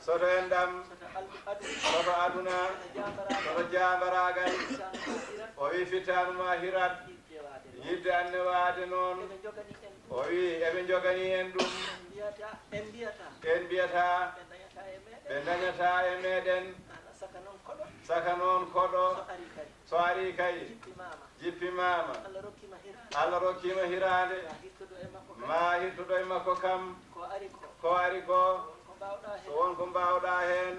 soto enɗam soto aduna soto jambaragal o wi fitanuma hirat yidde annewade noon o wi eɓe jogani en ɗum en mbiyata ɓe dañata e meɗen saka noon koɗo so ari kay jippimama Allah rokkima hirande ma hittuɗo e makko kam ko ari ko so wonko mbawɗa hen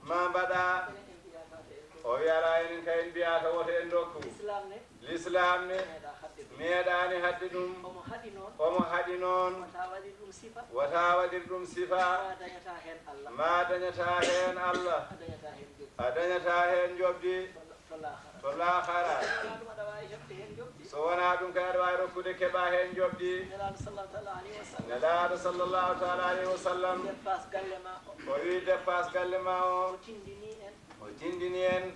ma mbaɗa o wi ala enen kay en mbiyata woto en dokku l'islam ne meeɗani hadde ɗum omo haɗi noon wata waɗir ɗum sifa ma dañata hen Allah a dañata hen jobdi to lahara so wona ɗum kay aɗa wawi rokkude keɓa hen jobdi nelaɗo sallllahu taala alayhi wa sallam o wi dépasse galle ma o tindini en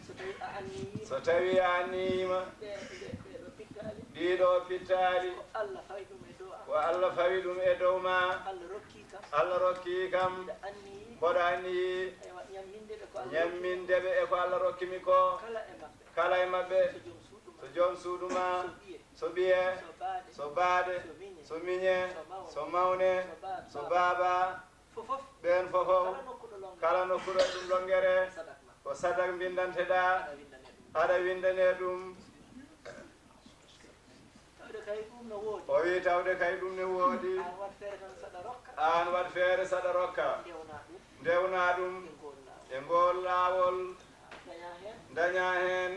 so tawi a anniyima ɗiɗo pittali ko Allah fawi ɗum e dow ma Allah rokki kam mboɗo anniyi ñammindeɓe e ko Allah rokkimi ko kala e mabɓe so joom suudu ma so ɓiye so baade so miñe so mawne so baaba ɓen fofof kala nokkuɗo ɗum longere ko sadak bindanteɗa aɗa windane ɗum o wi tawde kay ɗum ne woodi an wat feere saɗa rokka ndewna ɗum e ngol laawol daña hen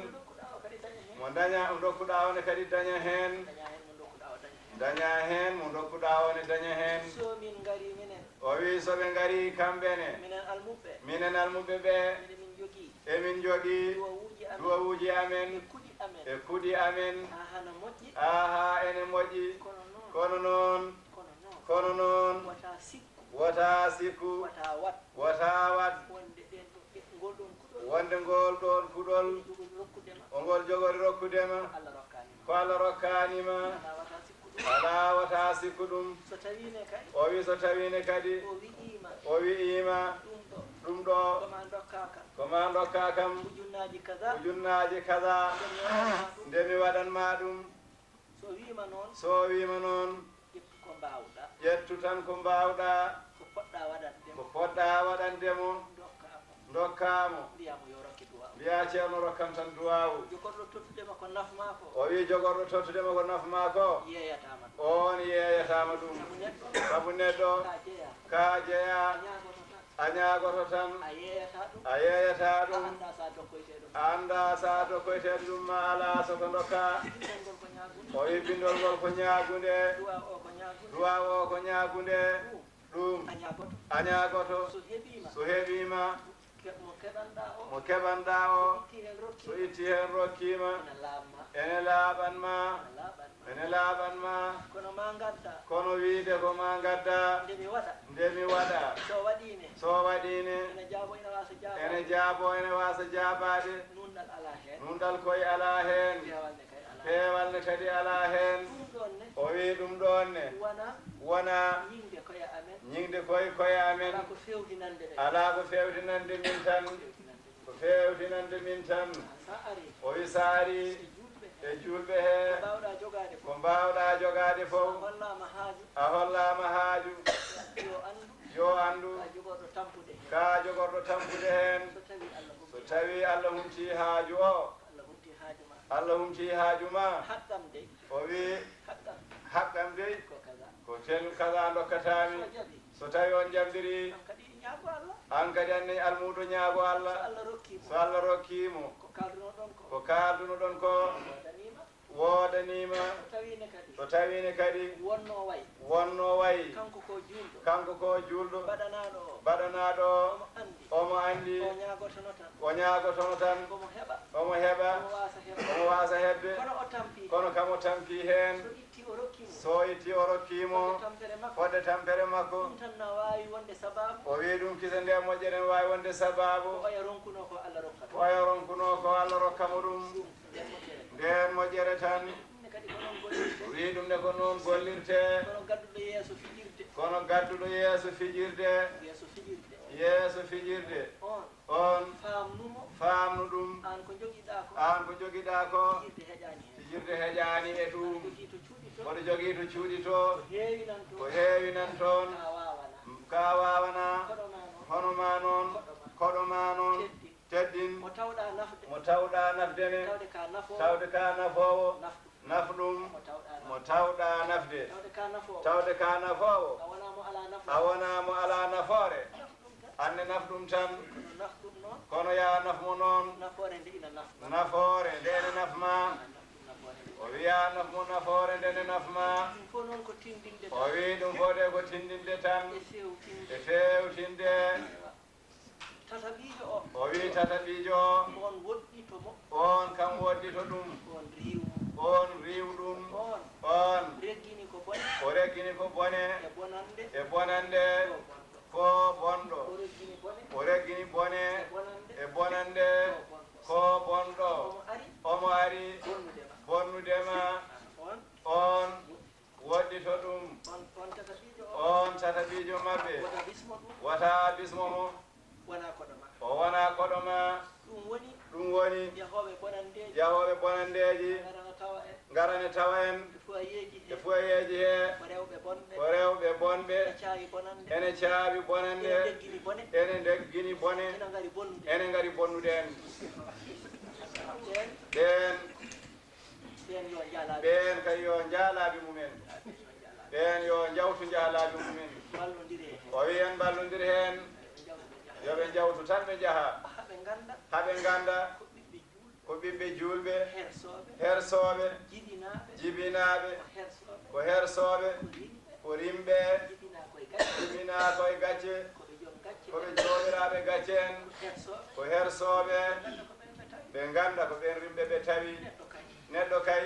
mo daña dokkuɗa one kadi daña hen mo dokkuɗa one daña hen o wi soɓe ngari kamɓene minen almuɓe ɓe emin jogii duwawuji amen e kuɗi amen aha ene moƴƴi kono noon wota sikku wota wat wonde ngol ɗon kuɗol o ngol jogori rokkudema ko Allah rokkanima ala wata sikku ɗum o wi so tawine kadi o wi'ima ɗum ɗo koma dokka kam ujunnaji kaza ndemi waɗanma ɗum so wima noon ƴettu tan ko mbawɗa ko poɗɗa waɗandemo dokkamo mbiya ceerno rokkam tan duwawu o wi jogorɗo tottudema ko nafma ko on yeyatama ɗum sabu neɗɗo ka jeeya a ñagoto tan a yeyata ɗum anda sa dokkoyteɗo ɗum ma ala soko dokka o wi bindol ngol ko ñagunde duwa o ko ñagunde ɗum a ñagoto so heɓima mo keɓanɗa o so itti hen rokkima ene laaɓanma kono wiide ko ma gadda ndemi waɗa so waɗine ene jaabo ene wasa jaabade nundal koye ala hen peewal ne kadi ala hen o wi ɗum ɗon ne wona ñingde koye amen ala ko fewtinande min tan o wi saari e julɓe he ko mbawɗa jogade fof a hollama haaju yo andu ka jogorɗo tampude hen so tawi Allah humti haaju o Allah humti haaju ma o wi haqqam dey ko tel kaza dokkatami so tawi on jambiri an kadi anni almuɗo ñaago Allah so Allah rokkimo ko kalduno ɗon ko wodanima so tawine kadi wonno wayi kanko ko julɗo baɗanaɗo omo andi o ñagotono tan omo heɓa omo wasa hebde kono kamo tampi hen so itti o rokkimo fodde tampere makko o wi ɗum kisa nde moƴƴere wawi wonde sababu o oya ronkuno ko Allah rokkamo ɗum nden moƴƴere tan wi ɗum ne ko noon gollirte kono gadduɗo yeeso fijirde yeeso fijirde on faamnu ɗum an ko jogiɗa ko fijirde heƴani e ɗum woɗo jogii to cuuɗi to ko heewi nan toon ka wawana hono ma noon koɗo ma noon teddin mo tawɗa nafdene tawde ka nafowo naf ɗum mo tawɗa nafde tawde ka nafowo a wonamo ala nafoore anne naf ɗum tan kono ya nafmo noon nafoore ndene nafma o wiya nafmo nafoore ndene nafma o wi ɗum fof de ko tindinde tan e fewtinde o wi tataɓiijo on kam woddito ɗum on riiw ɗum on o reggini ko bone e bonande ko bonɗo o reggini bone e bonande ko bonɗo omo ari bonnudema on woddito ɗum on tataɓiijo maɓɓe wata bismo mo o wona koɗo ma ɗum woni yahoɓe bonandeji garane tawa en e foyeji he ko rewɓe bonɓe ene caabi bonande ene deggini bone ene ngari bonnude en ɓen kay yo jaalaɓe mumen ɓen yo jawtu jaalaɓe mumen o wi en ballodiri hen yoɓe jawtu tan ɓe jaaha haɓe ganda ko ɓiɓɓe julɓe hersoɓe jibinaɓe ko hersoɓe ko rimɓe jibina koye gacce koɓe jomiraɓe gacce en ko hersoɓe ɓe ganda ko ɓen rimɓe ɓe tawi neɗɗo kay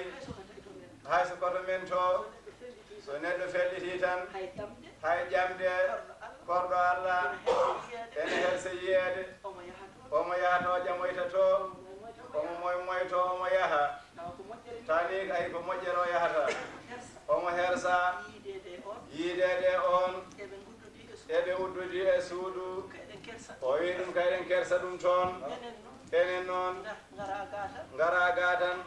hayso koto men to so neɗɗo felliti tan hay ƴamde korɗo Allah ene herse yiyeede omo yahata o ƴamoyta to omo moymoyto omo yaha tani ay ko moƴƴere o yahata omo hersa yiidede on eɓe uddudi e suudu o wi ɗum kayɗen kersa ɗum toon enen noon ngara ga tan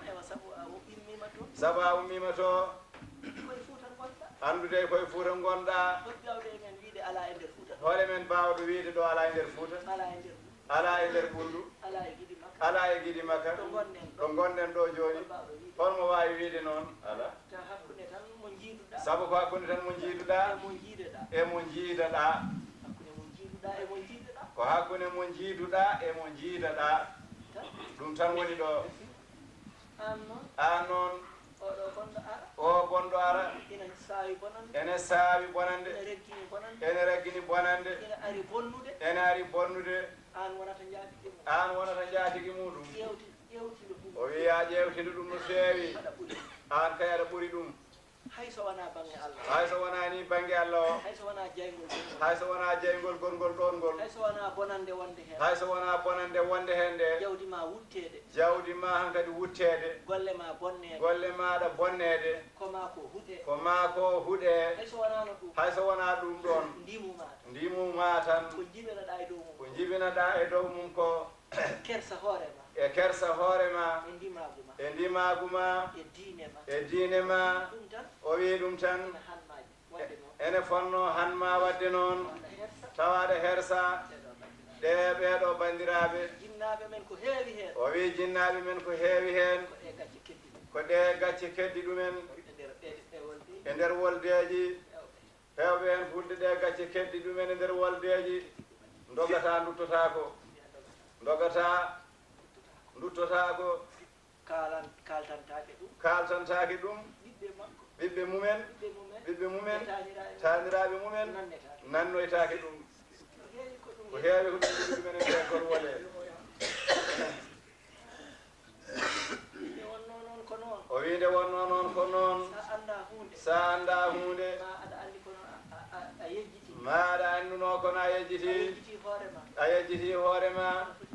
sabu a ummima to andude koye Fuuta gonɗa hoore men mbawɗo wiide ɗo ala e nder Fuuta ala e nder Ɓundu ala e Gidi Makka ɗo gonɗen ɗo joni holmo wawi wiide noon ala sabu ko hakkude tan mo jiiduɗa e mo jiidaɗa ko hakkude mo jiiduɗa e mo jiidaɗa ɗum tan woni ɗo an noon o bonɗo ara ene saawi bonande ene reggini bonande ene ari bonnude an wonata jaatigi muɗum o wiya ƴewtide ɗum no feewi an kay aɗa ɓuri ɗum hayso wona ni banggue Allah o hayso wona jeygol gongol ɗon ngol hayso wona bonande wonde hen nde jawdi ma hankadi wuttede golle maɗa bonnede ko ma ko huuɗe hayso wona ɗum ɗon ndimuma tan ko jibinaɗa e dow mum ko e kersa hoorema e ndimaguma e diine ma o wi ɗum tan ene fonno hanma wadde noon tawaɗe hersa ɗe ɓeeɗo bandiraɓe o wi jinnaɓe men ko heewi hen ko ɗe gacce keddi ɗumen e nder woldeji hewɓe hen fulde ɗe gacce keddi ɗumen e nder woldeji dogata duttotako duttotako kaltantake ɗum ɓiɓɓe mumen taniraɓe mumen nannoytake ɗum ko heewi ko ɗum ɗumen e nder gol wole o wi nde wonno noon ko noon sa anda hunde maɗa anduno kono a yejjiti hoorema